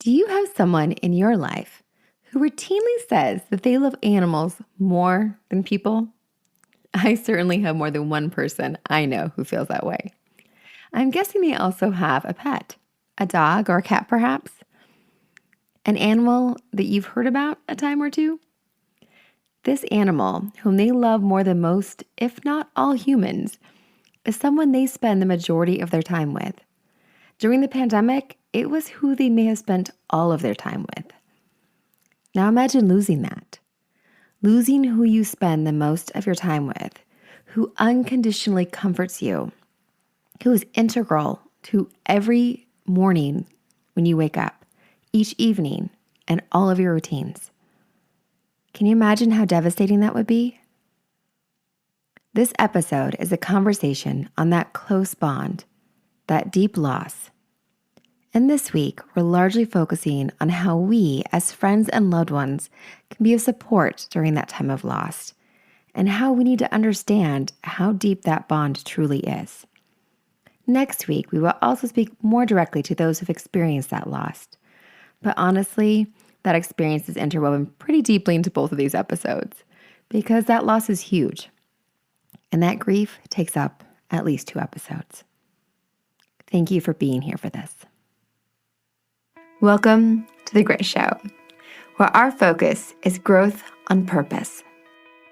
Do you have someone in your life who routinely says that they love animals more than people? I certainly have more than one person I know who feels that way. I'm guessing they also have a pet, a dog or a cat perhaps, an animal that you've heard about a time or two. This animal, whom they love more than most, if not all humans, is someone they spend the majority of their time with. During the pandemic, it was who they may have spent all of their time with. Now imagine losing that. Losing who you spend the most of your time with, who unconditionally comforts you, who is integral to every morning when you wake up, each evening, and all of your routines. Can you imagine how devastating that would be? This episode is a conversation on that close bond, that deep loss. And this week, we're largely focusing on how we, as friends and loved ones, can be of support during that time of loss, and how we need to understand how deep that bond truly is. Next week, we will also speak more directly to those who've experienced that loss. But honestly, that experience is interwoven pretty deeply into both of these episodes, because that loss is huge, and that grief takes up at least 2 episodes. Thank you for being here for this. Welcome to The Grit Show, where our focus is growth on purpose.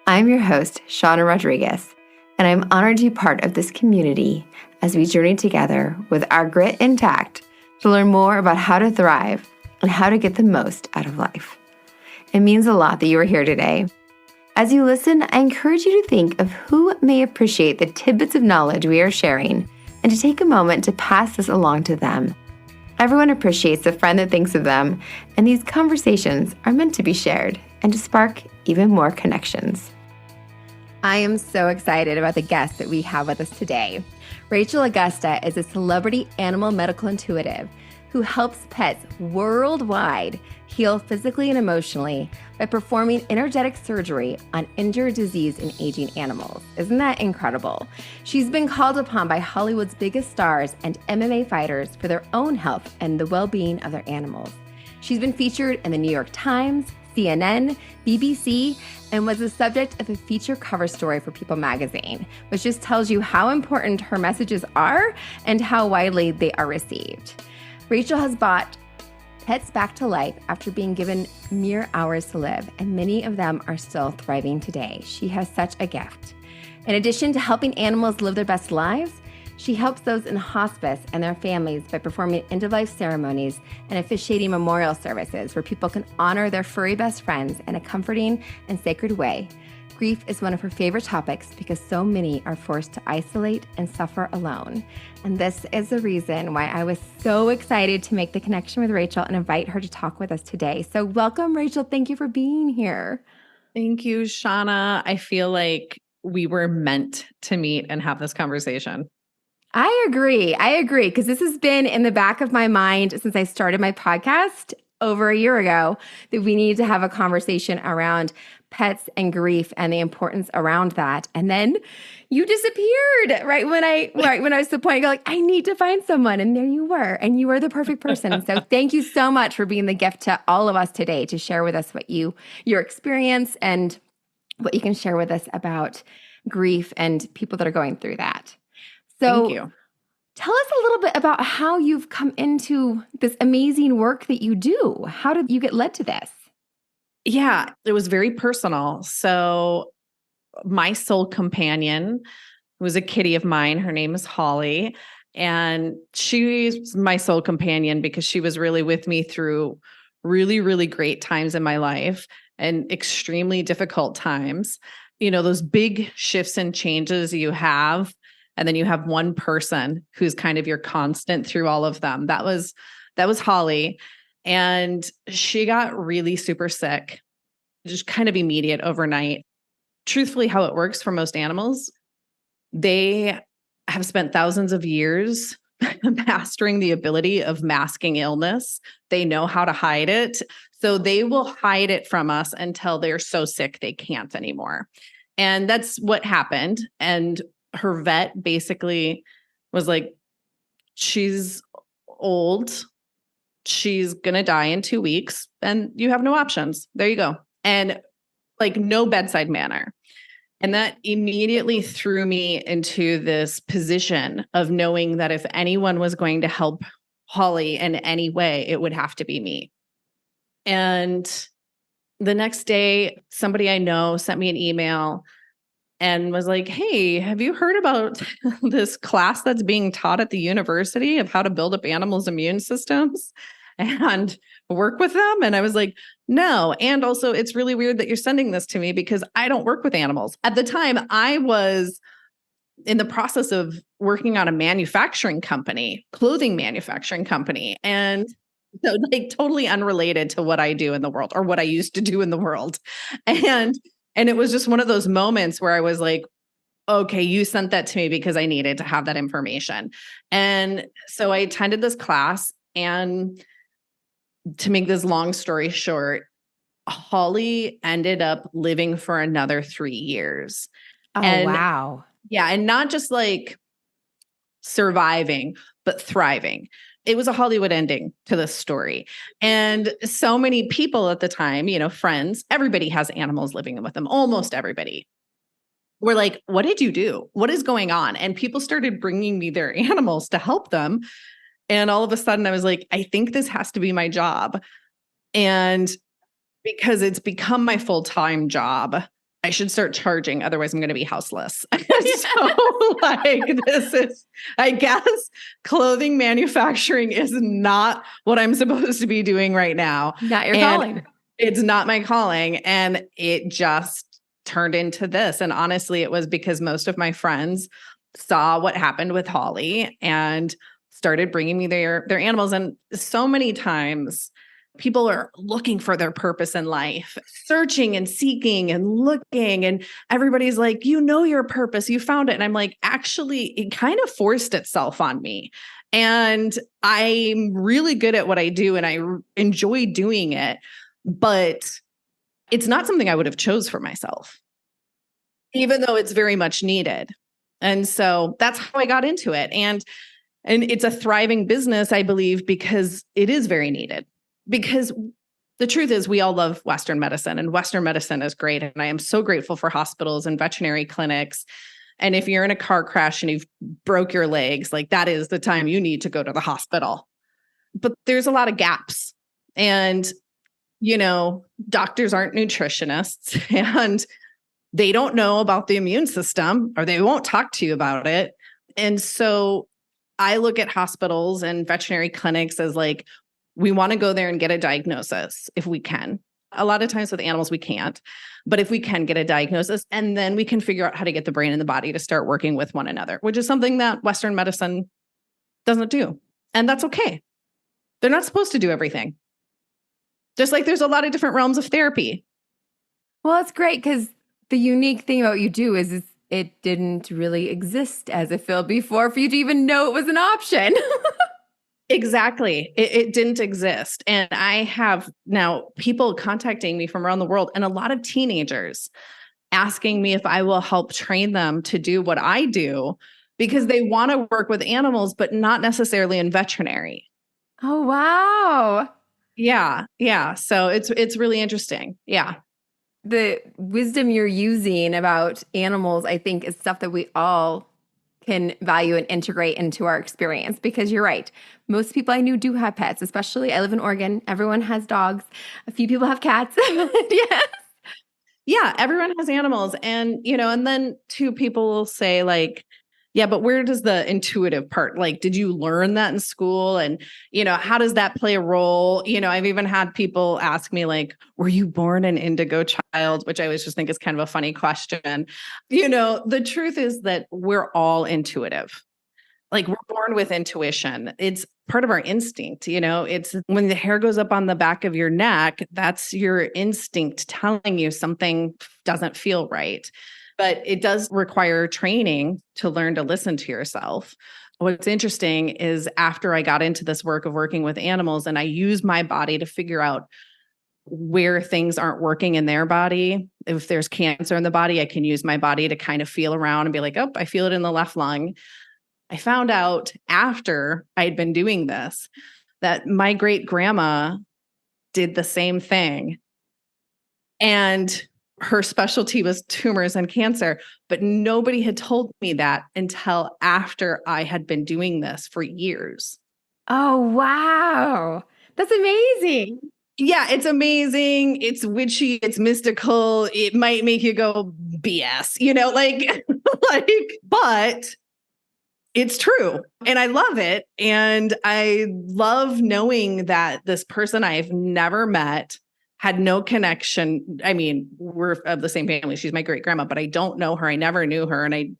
I'm your host, Shauna Rodriguez, and I'm honored to be part of this community as we journey together with our grit intact to learn more about how to thrive and how to get the most out of life. It means a lot that you are here today. As you listen, I encourage you to think of who may appreciate the tidbits of knowledge we are sharing and to take a moment to pass this along to them. Everyone appreciates a friend that thinks of them, and these conversations are meant to be shared and to spark even more connections. I am so excited about the guest that we have with us today. Rachel Augusta is a celebrity animal medical intuitive who helps pets worldwide heal physically and emotionally by performing energetic surgery on injured, diseased, and aging animals. Isn't that incredible? She's been called upon by Hollywood's biggest stars and MMA fighters for their own health and the well-being of their animals. She's been featured in the New York Times, CNN, BBC, and was the subject of a feature cover story for People magazine, which just tells you how important her messages are and how widely they are received. Rachel has brought pets back to life after being given mere hours to live, and many of them are still thriving today. She has such a gift. In addition to helping animals live their best lives, she helps those in hospice and their families by performing end-of-life ceremonies and officiating memorial services where people can honor their furry best friends in a comforting and sacred way. Grief is one of her favorite topics because so many are forced to isolate and suffer alone. And this is the reason why I was so excited to make the connection with Rachel and invite her to talk with us today. So welcome, Rachel. Thank you for being here. Thank you, Shauna. I feel like we were meant to meet and have this conversation. I agree, because this has been in the back of my mind since I started my podcast over a year ago, that we needed to have a conversation around pets and grief and the importance around that. And then you disappeared right when I was to the point, I go like, I need to find someone. And there you were, and you were the perfect person. So thank you so much for being the gift to all of us today to share with us what your experience and what you can share with us about grief and people that are going through that. So thank you. Tell us a little bit about how you've come into this amazing work that you do. How did you get led to this? Yeah, it was very personal. So my soul companion was a kitty of mine. Her name is Holly. And she's my soul companion because she was really with me through really, really great times in my life and extremely difficult times. You know, those big shifts and changes you have. And then you have one person who's kind of your constant through all of them. That was Holly. And she got really super sick, just kind of immediate overnight. Truthfully, how it works for most animals, they have spent thousands of years mastering the ability of masking illness. They know how to hide it. So they will hide it from us until they're so sick they can't anymore. And that's what happened. And her vet basically was like, she's old. she's going to die in 2 weeks and you have no options. There you go. And like no bedside manner. And that immediately threw me into this position of knowing that if anyone was going to help Holly in any way, it would have to be me. And the next day, somebody I know sent me an email and was like, hey, have you heard about this class that's being taught at the university of how to build up animals' immune systems and work with them? And I was like, no. And also, it's really weird that you're sending this to me because I don't work with animals. At the time, I was in the process of working on a manufacturing company, clothing manufacturing company. And so like totally unrelated to what I do in the world or what I used to do in the world. And it was just one of those moments where I was like, okay, you sent that to me because I needed to have that information. And so I attended this class, and to make this long story short, Holly ended up living for another 3 years. Oh, and wow. Yeah. And not just like surviving, but thriving. It was a Hollywood ending to this story. And so many people at the time, friends, everybody has animals living with them, almost everybody. Were like, what did you do? What is going on? And people started bringing me their animals to help them. And all of a sudden I was like, I think this has to be my job. And because it's become my full-time job, I should start charging. Otherwise I'm going to be houseless. So like this is, I guess, clothing manufacturing is not what I'm supposed to be doing right now. Not your calling. It's not my calling. And it just turned into this. And honestly, it was because most of my friends saw what happened with Holly and started bringing me their animals. And so many times people are looking for their purpose in life, searching and seeking and looking. And everybody's like, your purpose, you found it. And I'm like, actually, it kind of forced itself on me. And I'm really good at what I do and I enjoy doing it. But it's not something I would have chose for myself, even though it's very much needed. And so that's how I got into it. And it's a thriving business, I believe, because it is very needed. Because the truth is we all love Western medicine, and Western medicine is great. And I am so grateful for hospitals and veterinary clinics. And if you're in a car crash and you've broke your legs, like that is the time you need to go to the hospital. But there's a lot of gaps. And, doctors aren't nutritionists and they don't know about the immune system, or they won't talk to you about it. And so I look at hospitals and veterinary clinics as like, we want to go there and get a diagnosis if we can. A lot of times with animals, we can't. But if we can get a diagnosis, and then we can figure out how to get the brain and the body to start working with one another, which is something that Western medicine doesn't do. And that's okay. They're not supposed to do everything. Just like there's a lot of different realms of therapy. Well, it's great because the unique thing about you do is it didn't really exist as a field before for you to even know it was an option. Exactly. It didn't exist. And I have now people contacting me from around the world, and a lot of teenagers asking me if I will help train them to do what I do because they want to work with animals, but not necessarily in veterinary. Oh, wow. Yeah. Yeah. So it's really interesting. Yeah. The wisdom you're using about animals, I think, is stuff that we all can value and integrate into our experience, because you're right. Most people I knew do have pets, especially I live in Oregon. Everyone has dogs. A few people have cats. Yes. Yeah. Everyone has animals. And, and then two people will say like, yeah, but where does the intuitive part, like, did you learn that in school? And, how does that play a role? I've even had people ask me like, were you born an indigo child? Which I always just think is kind of a funny question. The truth is that we're all intuitive. Like we're born with intuition. It's part of our instinct. It's when the hair goes up on the back of your neck, that's your instinct telling you something doesn't feel right. But it does require training to learn to listen to yourself. What's interesting is after I got into this work of working with animals and I use my body to figure out where things aren't working in their body. If there's cancer in the body, I can use my body to kind of feel around and be like, oh, I feel it in the left lung. I found out after I'd been doing this that my great grandma did the same thing. And her specialty was tumors and cancer, but nobody had told me that until after I had been doing this for years. Oh, wow. That's amazing. Yeah, it's amazing. It's witchy. It's mystical. It might make you go BS, but it's true. And I love it. And I love knowing that this person I've never met had no connection. I mean, we're of the same family. She's my great grandma, but I don't know her. I never knew her. And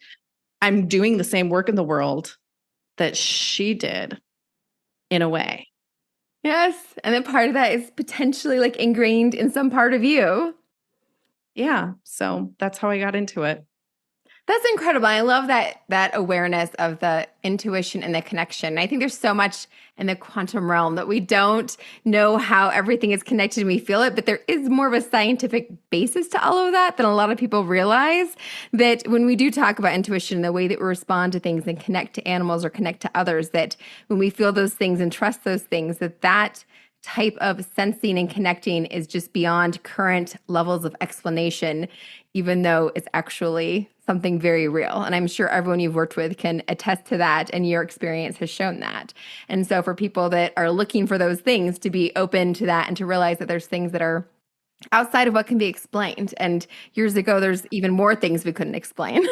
I'm doing the same work in the world that she did in a way. Yes. And then part of that is potentially like ingrained in some part of you. Yeah. So that's how I got into it. That's incredible. I love that awareness of the intuition and the connection. I think there's so much in the quantum realm that we don't know how everything is connected and we feel it, but there is more of a scientific basis to all of that than a lot of people realize. That when we do talk about intuition, the way that we respond to things and connect to animals or connect to others, that when we feel those things and trust those things, that type of sensing and connecting is just beyond current levels of explanation, even though it's actually something very real. And I'm sure everyone you've worked with can attest to that, and your experience has shown that. And so for people that are looking for those things, to be open to that and to realize that there's things that are outside of what can be explained. And years ago, there's even more things we couldn't explain.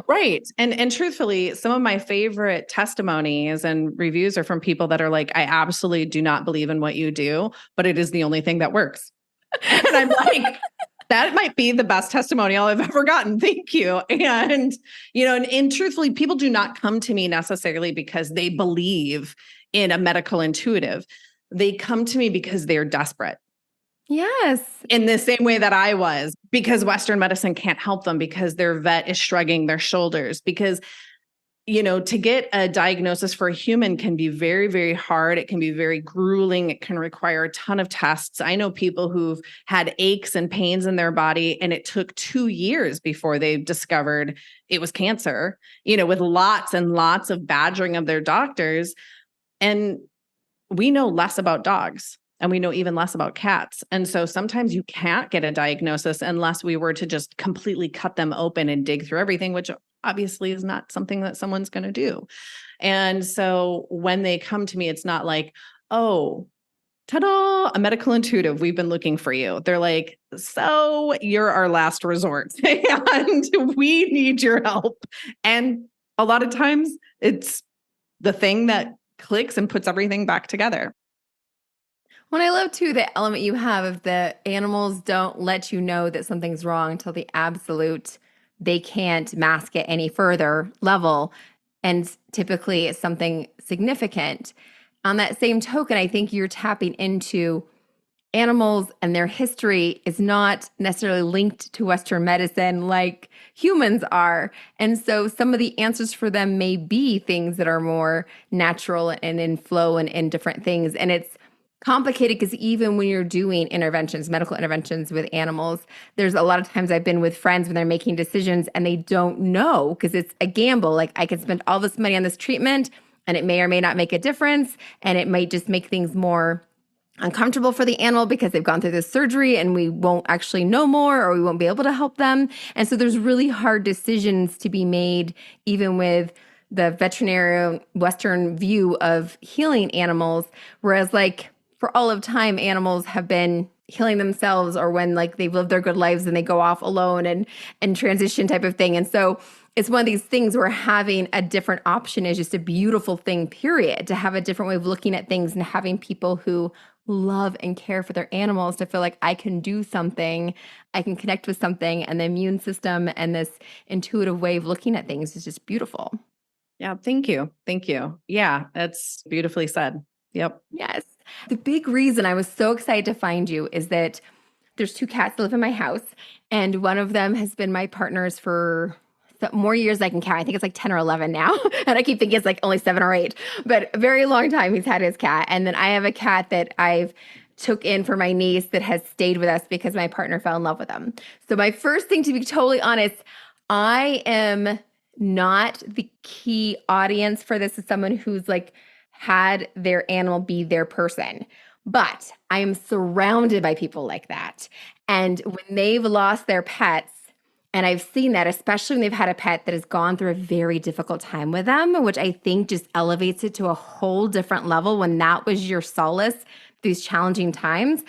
Right. And truthfully, some of my favorite testimonies and reviews are from people that are like, I absolutely do not believe in what you do, but it is the only thing that works. And I'm like, that might be the best testimonial I've ever gotten. Thank you. And truthfully, people do not come to me necessarily because they believe in a medical intuitive. They come to me because they're desperate. Yes. In the same way that I was, because Western medicine can't help them, because their vet is shrugging their shoulders, because, to get a diagnosis for a human can be very, very hard. It can be very grueling. It can require a ton of tests. I know people who've had aches and pains in their body, and it took 2 years before they discovered it was cancer, with lots and lots of badgering of their doctors. And we know less about dogs. And we know even less about cats. And so sometimes you can't get a diagnosis unless we were to just completely cut them open and dig through everything, which obviously is not something that someone's going to do. And so when they come to me, it's not like, oh, ta-da, a medical intuitive, we've been looking for you. They're like, so you're our last resort and we need your help. And a lot of times it's the thing that clicks and puts everything back together. Well, I love too the element you have of the animals don't let you know that something's wrong until the absolute, they can't mask it any further level. And typically it's something significant. On that same token, I think you're tapping into animals and their history is not necessarily linked to Western medicine like humans are. And so some of the answers for them may be things that are more natural and in flow and in different things. And it's complicated because even when you're doing interventions, medical interventions with animals, there's a lot of times I've been with friends when they're making decisions and they don't know because it's a gamble. Like I could spend all this money on this treatment and it may or may not make a difference. And it might just make things more uncomfortable for the animal because they've gone through this surgery and we won't actually know more or we won't be able to help them. And so there's really hard decisions to be made, even with the veterinarian Western view of healing animals. Whereas like for all of time, animals have been healing themselves or when like they've lived their good lives and they go off alone and transition type of thing. And so it's one of these things where having a different option is just a beautiful thing, period, to have a different way of looking at things and having people who love and care for their animals to feel like I can do something, I can connect with something, and the immune system and this intuitive way of looking at things is just beautiful. Yeah, thank you. Thank you. Yeah, that's beautifully said. Yep. Yes. The big reason I was so excited to find you is that there's 2 cats that live in my house, and one of them has been my partners for more years than I can count. I think it's like 10 or 11 now. And I keep thinking it's like only 7 or 8, but a very long time he's had his cat. And then I have a cat that I've took in for my niece that has stayed with us because my partner fell in love with him. So my first thing, to be totally honest, I am not the key audience for this as someone who's like had their animal be their person. But I am surrounded by people like that. And when they've lost their pets, and I've seen that, especially when they've had a pet that has gone through a very difficult time with them, which I think just elevates it to a whole different level when that was your solace, these challenging times.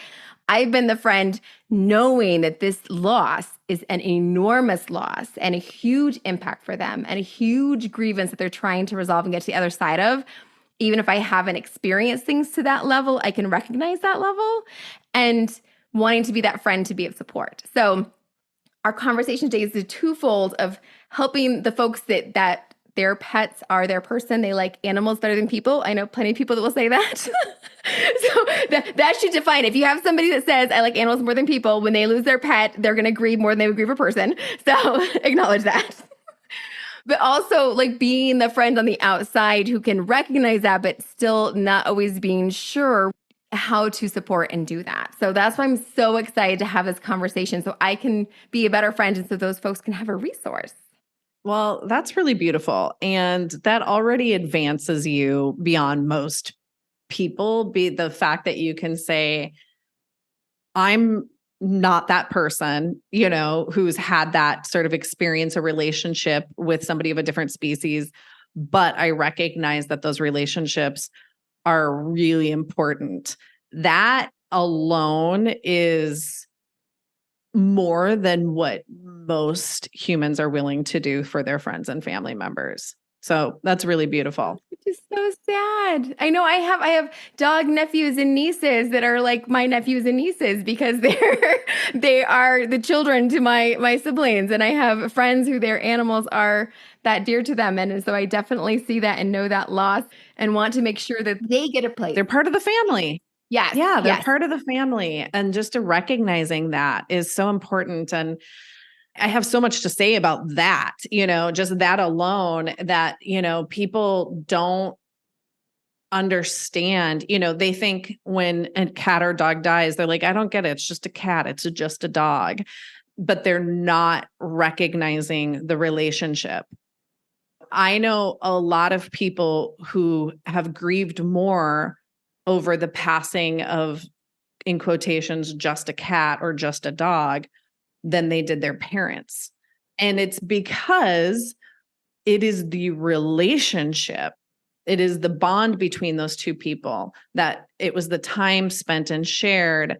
I've been the friend knowing that this loss is an enormous loss and a huge impact for them and a huge grievance that they're trying to resolve and get to the other side of. Even if I haven't experienced things to that level, I can recognize that level and wanting to be that friend to be of support. So our conversation today is the twofold of helping the folks that their pets are their person. They like animals better than people. I know plenty of people that will say that. So that should define it. If you have somebody that says, I like animals more than people, when they lose their pet, they're going to grieve more than they would grieve a person. So acknowledge that. But also like being the friend on the outside who can recognize that, but still not always being sure how to support and do that. So that's why I'm so excited to have this conversation so I can be a better friend and so those folks can have a resource. Well, that's really beautiful. And that already advances you beyond most people. Be the fact that you can say, I'm not that person, who's had that sort of experience, a relationship with somebody of a different species, but I recognize that those relationships are really important. That alone is more than what most humans are willing to do for their friends and family members. So that's really beautiful. It's so sad. I know I have dog nephews and nieces that are like my nephews and nieces because they are the children to my siblings, and I have friends who their animals are that dear to them, and so I definitely see that and know that loss and want to make sure that they get a place. They're part of the family. Yes. Yeah, they're yes. part of the family, and just recognizing that is so important. And I have so much to say about that, just that alone, that, people don't understand, they think when a cat or dog dies, they're like, I don't get it. It's just a cat. It's just a dog. But they're not recognizing the relationship. I know a lot of people who have grieved more over the passing of, in quotations, just a cat or just a dog than they did their parents. And it's because it is the relationship, it is the bond between those two people, that it was the time spent and shared,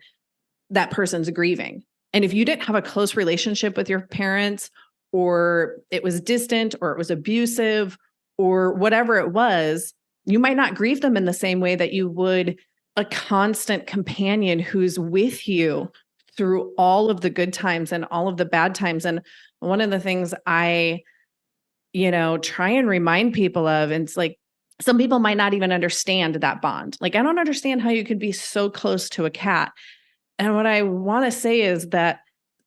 that person's grieving. And if you didn't have a close relationship with your parents, or it was distant, or it was abusive, or whatever it was, you might not grieve them in the same way that you would a constant companion who's with you through all of the good times and all of the bad times. And one of the things I, try and remind people of, and it's like, some people might not even understand that bond. Like, I don't understand how you could be so close to a cat. And what I want to say is that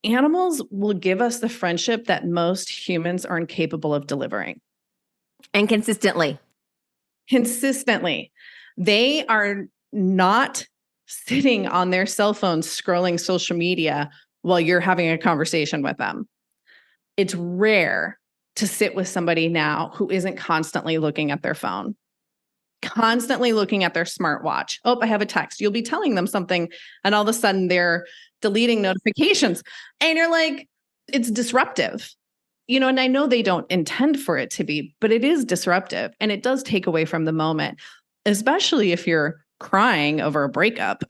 animals will give us the friendship that most humans are incapable of delivering. And consistently. They are not sitting on their cell phones scrolling social media while you're having a conversation with them. It's rare to sit with somebody now who isn't constantly looking at their phone, constantly looking at their smartwatch. Oh, I have a text. You'll be telling them something, and all of a sudden they're deleting notifications. And you're like, it's disruptive. And I know they don't intend for it to be, but it is disruptive, and it does take away from the moment, especially if you're crying over a breakup,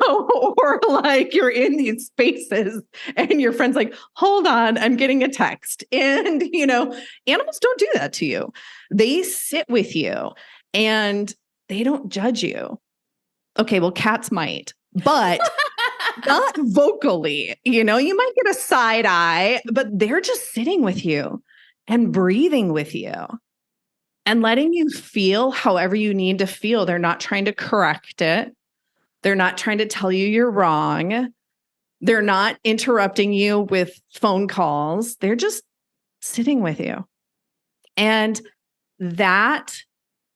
or like you're in these spaces and your friend's like, hold on, I'm getting a text. And, animals don't do that to you. They sit with you and they don't judge you. Okay, well, cats might, but not vocally. You might get a side eye, but they're just sitting with you and breathing with you and letting you feel however you need to feel. They're not trying to correct it. They're not trying to tell you you're wrong. They're not interrupting you with phone calls. They're just sitting with you. And that,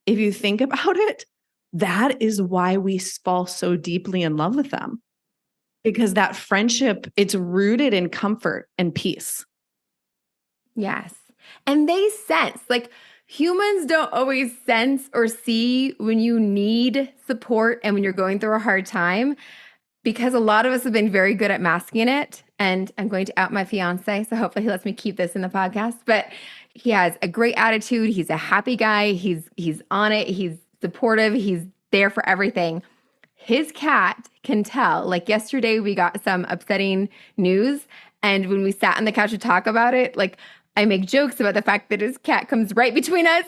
if you think about it, that is why we fall so deeply in love with them. Because that friendship, it's rooted in comfort and peace. Yes. And they sense, like, humans don't always sense or see when you need support and when you're going through a hard time, because a lot of us have been very good at masking it. And I'm going to out my fiance, so hopefully he lets me keep this in the podcast. But he has a great attitude. He's a happy guy. He's on it. He's supportive. He's there for everything. His cat can tell. Like yesterday, we got some upsetting news. And when we sat on the couch to talk about it, like I make jokes about the fact that his cat comes right between us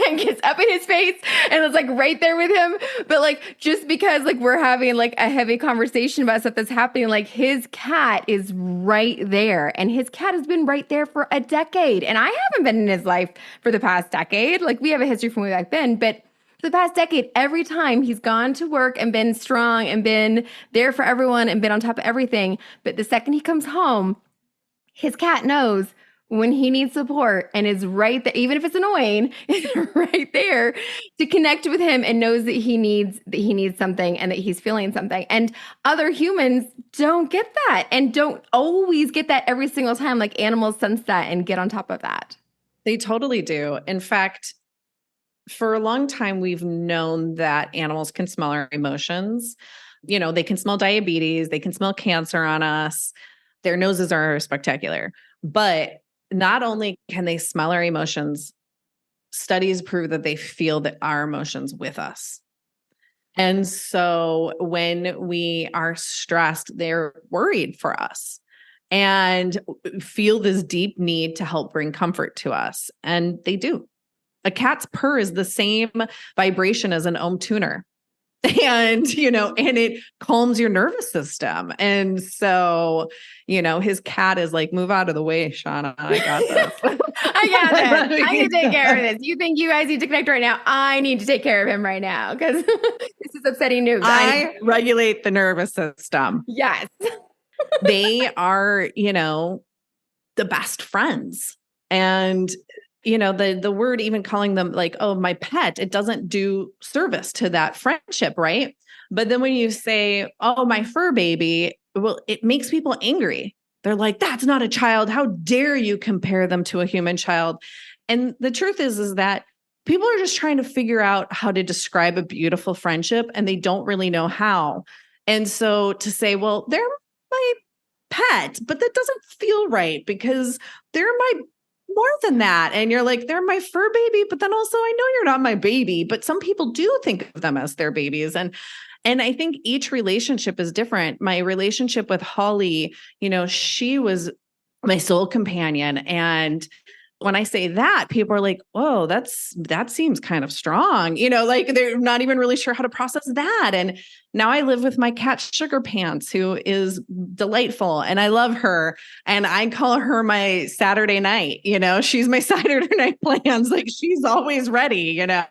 and gets up in his face and is like right there with him. But like, just because like we're having like a heavy conversation about stuff that's happening, like his cat is right there. And his cat has been right there for a decade. And I haven't been in his life for the past decade. Like we have a history from way back then, but for the past decade, every time he's gone to work and been strong and been there for everyone and been on top of everything. But the second he comes home, his cat knows when he needs support and is right there, even if it's annoying, is right there to connect with him and knows that he needs something and that he's feeling something. And other humans don't get that and don't always get that every single time. Like animals sense that and get on top of that. They totally do. In fact, for a long time, we've known that animals can smell our emotions. You know, they can smell diabetes, they can smell cancer on us. Their noses are spectacular. But not only can they smell our emotions, studies prove that they feel that our emotions with us. And so when we are stressed, they're worried for us and feel this deep need to help bring comfort to us. And they do. A cat's purr is the same vibration as an ohm tuner. And, you know, and it calms your nervous system. And so, you know, his cat is like, move out of the way, Shauna. I got this. I got this. I can take care of this. You think you guys need to connect right now? I need to take care of him right now because this is upsetting news. I regulate the nervous system. Yes. They are, you know, the best friends. And you know, the word even calling them like, oh, my pet, it doesn't do service to that friendship, right? But then when you say, oh, my fur baby, well, it makes people angry. They're like, that's not a child. How dare you compare them to a human child? And the truth is that people are just trying to figure out how to describe a beautiful friendship and they don't really know how. And so to say, well, they're my pet, but that doesn't feel right because they're my more than that. And you're like, they're my fur baby, but then also I know you're not my baby, but some people do think of them as their babies. And I think each relationship is different. My relationship with Holly, you know, she was my soul companion. And when I say that, people are like, whoa, that seems kind of strong. You know, like they're not even really sure how to process that. And now I live with my cat Sugar Pants, who is delightful and I love her. And I call her my Saturday night, you know, she's my Saturday night plans. Like she's always ready, you know,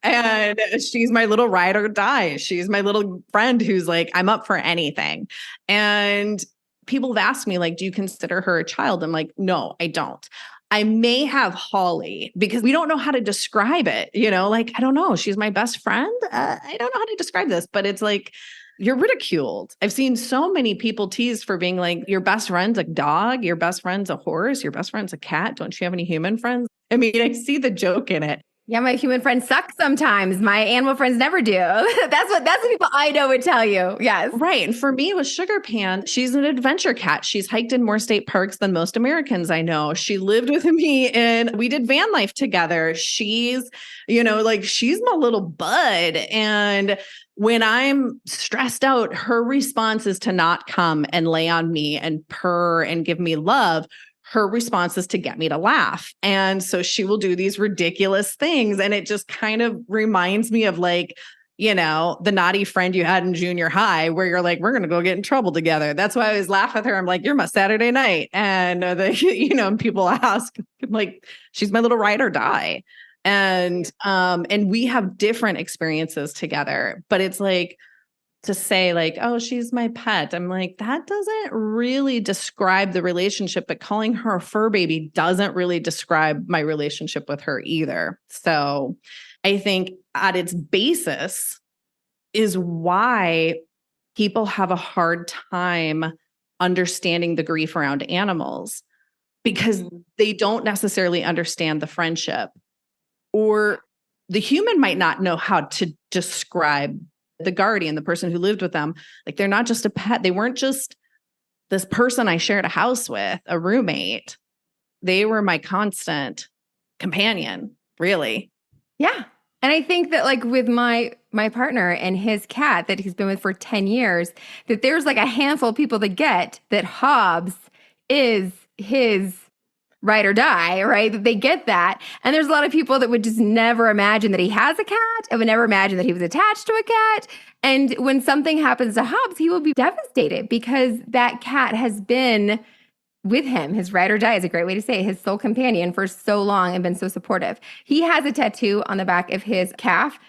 and she's my little ride or die. She's my little friend who's like, I'm up for anything. And people have asked me, like, do you consider her a child? I'm like, no, I don't. I may have Holly because we don't know how to describe it. You know, like, I don't know. She's my best friend. I don't know how to describe this, but it's like, you're ridiculed. I've seen so many people teased for being like, your best friend's a dog. Your best friend's a horse. Your best friend's a cat. Don't you have any human friends? I mean, I see the joke in it. Yeah, my human friends suck sometimes. My animal friends never do. That's what people I know would tell you. Yes. Right. And for me with Sugar Pan, she's an adventure cat. She's hiked in more state parks than most Americans I know. She lived with me and we did van life together. She's, you know, like she's my little bud. And when I'm stressed out, her response is to not come and lay on me and purr and give me love. Her response is to get me to laugh. And so she will do these ridiculous things. And it just kind of reminds me of like, you know, the naughty friend you had in junior high where you're like, we're going to go get in trouble together. That's why I always laugh with her. I'm like, you're my Saturday night. And you know, people ask, I'm like, she's my little ride or die. And we have different experiences together, but it's like, to say like, oh, she's my pet. I'm like, that doesn't really describe the relationship, but calling her a fur baby doesn't really describe my relationship with her either. So I think at its basis is why people have a hard time understanding the grief around animals because they don't necessarily understand the friendship. or the human might not know how to describe the guardian, the person who lived with them. Like they're not just a pet. They weren't just this person I shared a house with, a roommate. They were my constant companion, really. Yeah. And I think that like with my partner and his cat that he's been with for 10 years, that there's like a handful of people that get that Hobbs is his ride or die, right? That they get that. And there's a lot of people that would just never imagine that he has a cat and would never imagine that he was attached to a cat. And when something happens to Hobbs, he will be devastated because that cat has been with him. His ride or die is a great way to say it, his soul companion for so long and been so supportive. He has a tattoo on the back of his calf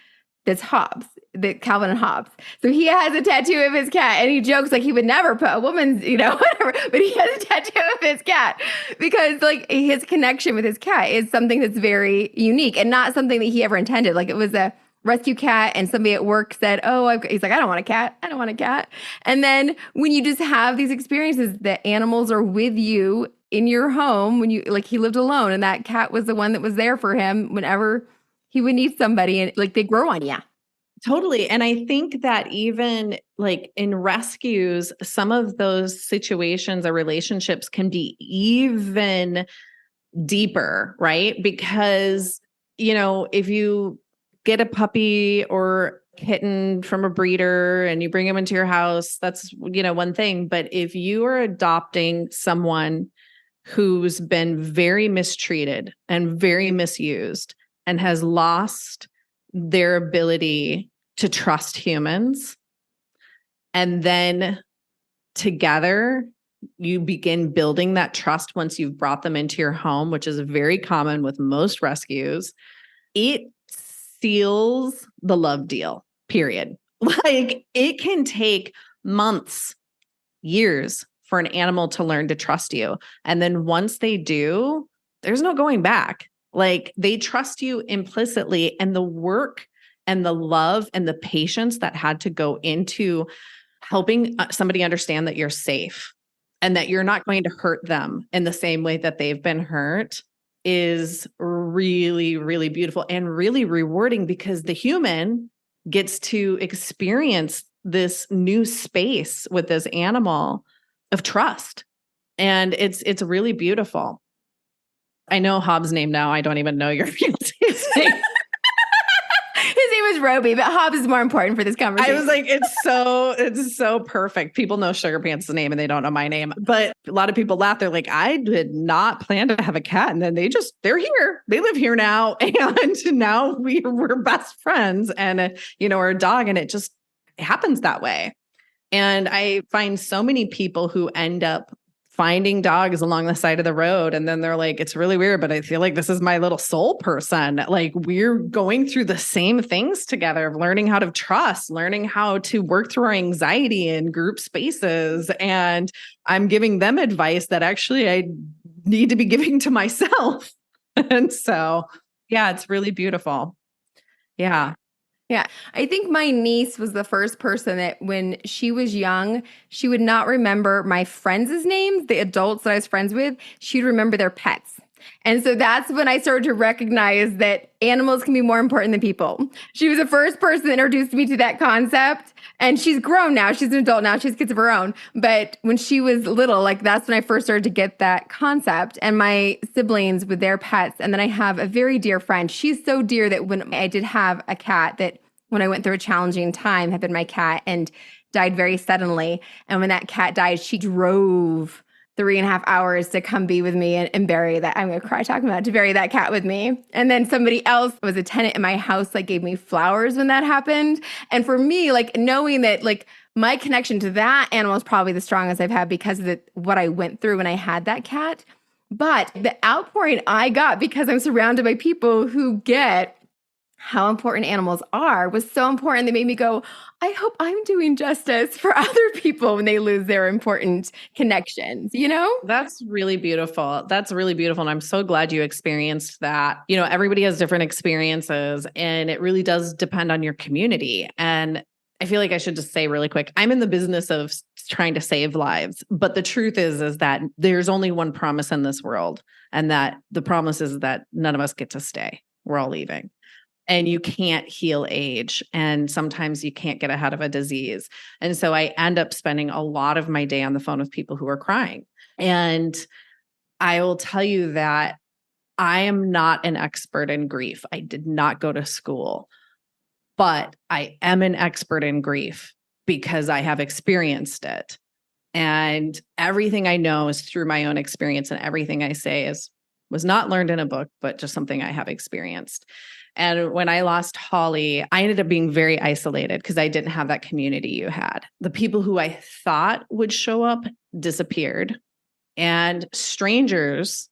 that's Hobbs, the Calvin and Hobbes. So he has a tattoo of his cat and he jokes like he would never put a woman's, whatever, but he has a tattoo of his cat because like his connection with his cat is something that's very unique and not something that he ever intended. Like it was a rescue cat and somebody at work said, he's like, I don't want a cat. I don't want a cat. And then when you just have these experiences that animals are with you in your home, when you like he lived alone and that cat was the one that was there for him whenever he would need somebody and like they grow on you. Totally. And I think that even like in rescues, some of those situations or relationships can be even deeper, right? Because, if you get a puppy or kitten from a breeder and you bring them into your house, that's, one thing. But if you are adopting someone who's been very mistreated and very misused and has lost their ability to trust humans, and then together you begin building that trust once you've brought them into your home, which is very common with most rescues, it seals the love deal, period. Like it can take months, years for an animal to learn to trust you. And then once they do, there's no going back. Like they trust you implicitly, and the work and the love and the patience that had to go into helping somebody understand that you're safe and that you're not going to hurt them in the same way that they've been hurt is really, really beautiful and really rewarding because the human gets to experience this new space with this animal of trust. And it's really beautiful. I know Hobbs' name now. I don't even know your fiance's name. His name is Roby, but Hobbs is more important for this conversation. I was like, it's so perfect. People know Sugar Pants' name and they don't know my name. But a lot of people laugh. They're like, I did not plan to have a cat. And then they're here. They live here now. And now we're best friends and, or a dog. And it just happens that way. And I find so many people who end up finding dogs along the side of the road. And then they're like, it's really weird, but I feel like this is my little soul person. Like we're going through the same things together of learning how to trust, learning how to work through our anxiety in group spaces. And I'm giving them advice that actually I need to be giving to myself. And so, yeah, it's really beautiful. Yeah. Yeah. I think my niece was the first person that when she was young, she would not remember my friends' names, the adults that I was friends with. She'd remember their pets. And so that's when I started to recognize that animals can be more important than people. She was the first person that introduced me to that concept. And she's grown now. She's an adult now. She has kids of her own. But when she was little, like that's when I first started to get that concept. And my siblings with their pets. And then I have a very dear friend. She's so dear that when I did have a cat that when I went through a challenging time had been my cat and died very suddenly. And when that cat died, she drove 3.5 hours to come be with me and bury that. I'm going to cry talking about it, to bury that cat with me. And then somebody else was a tenant in my house, like gave me flowers when that happened. And for me, like knowing that like my connection to that animal is probably the strongest I've had because of what I went through when I had that cat. But the outpouring I got because I'm surrounded by people who get how important animals are was so important that made me go, I hope I'm doing justice for other people when they lose their important connections, That's really beautiful. That's really beautiful. And I'm so glad you experienced that. Everybody has different experiences and it really does depend on your community. And I feel like I should just say really quick, I'm in the business of trying to save lives. But the truth is that there's only one promise in this world. And that the promise is that none of us get to stay. we're all leaving. And you can't heal age. And sometimes you can't get ahead of a disease. And so I end up spending a lot of my day on the phone with people who are crying. And I will tell you that I am not an expert in grief. I did not go to school, but I am an expert in grief because I have experienced it. And everything I know is through my own experience. And everything I say was not learned in a book, but just something I have experienced. And when I lost Holly, I ended up being very isolated because I didn't have that community you had. The people who I thought would show up disappeared, and strangers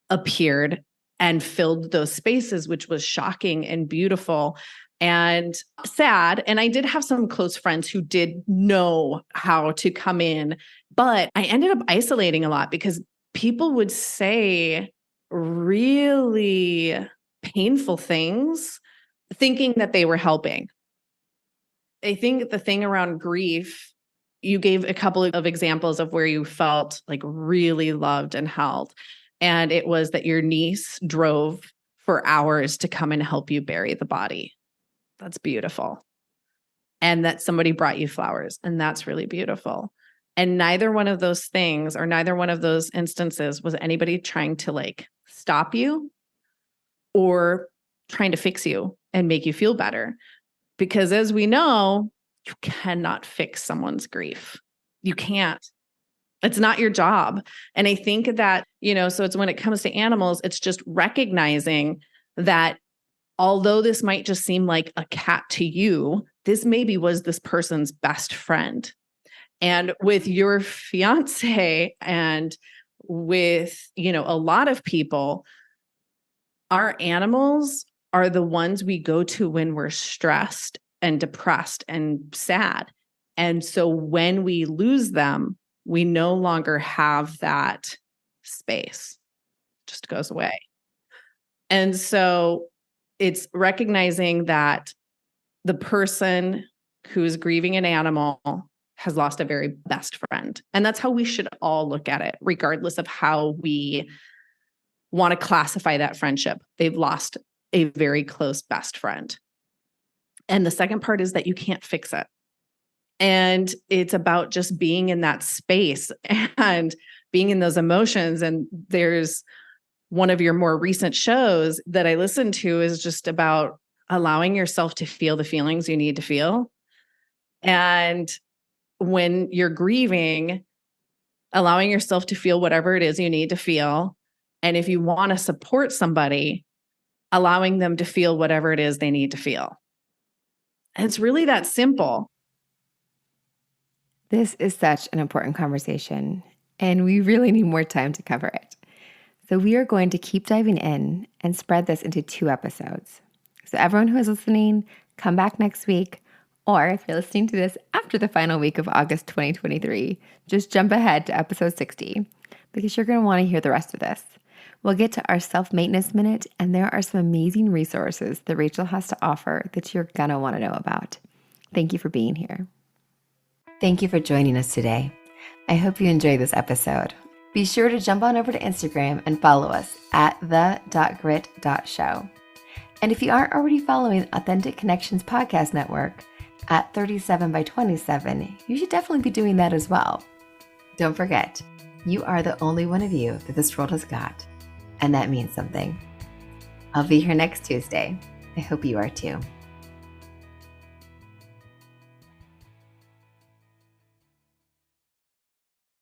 appeared and filled those spaces, which was shocking and beautiful and sad. And I did have some close friends who did know how to come in, but I ended up isolating a lot because people would say really painful things thinking that they were helping. I think the thing around grief, you gave a couple of examples of where you felt like really loved and held. And it was that your niece drove for hours to come and help you bury the body. That's beautiful. And that somebody brought you flowers. And that's really beautiful. And neither one of those things or neither one of those instances was anybody trying to like stop you or trying to fix you and make you feel better. Because as we know, you cannot fix someone's grief. You can't. It's not your job. And I think that, so it's when it comes to animals, it's just recognizing that although this might just seem like a cat to you, this maybe was this person's best friend. And with your fiance and with, a lot of people, our animals are the ones we go to when we're stressed and depressed and sad. And so when we lose them, we no longer have that space. It just goes away. And so it's recognizing that the person who is grieving an animal has lost a very best friend. And that's how we should all look at it, regardless of how we want to classify that friendship. They've lost a very close best friend. And the second part is that you can't fix it. And it's about just being in that space and being in those emotions. And there's one of your more recent shows that I listened to is just about allowing yourself to feel the feelings you need to feel. And when you're grieving, allowing yourself to feel whatever it is you need to feel. And if you want to support somebody, allowing them to feel whatever it is they need to feel. And it's really that simple. This is such an important conversation, and we really need more time to cover it. So we are going to keep diving in and spread this into 2 episodes. So everyone who is listening, come back next week. Or if you're listening to this after the final week of August 2023, just jump ahead to episode 60 because you're going to want to hear the rest of this. We'll get to our self-maintenance minute, and there are some amazing resources that Rachel has to offer that you're going to want to know about. Thank you for being here. Thank you for joining us today. I hope you enjoyed this episode. Be sure to jump on over to Instagram and follow us at the.grit.show. And if you aren't already following Authentic Connections Podcast Network at 37 by 27, you should definitely be doing that as well. Don't forget, you are the only one of you that this world has got, and that means something. I'll be here next Tuesday. I hope you are too.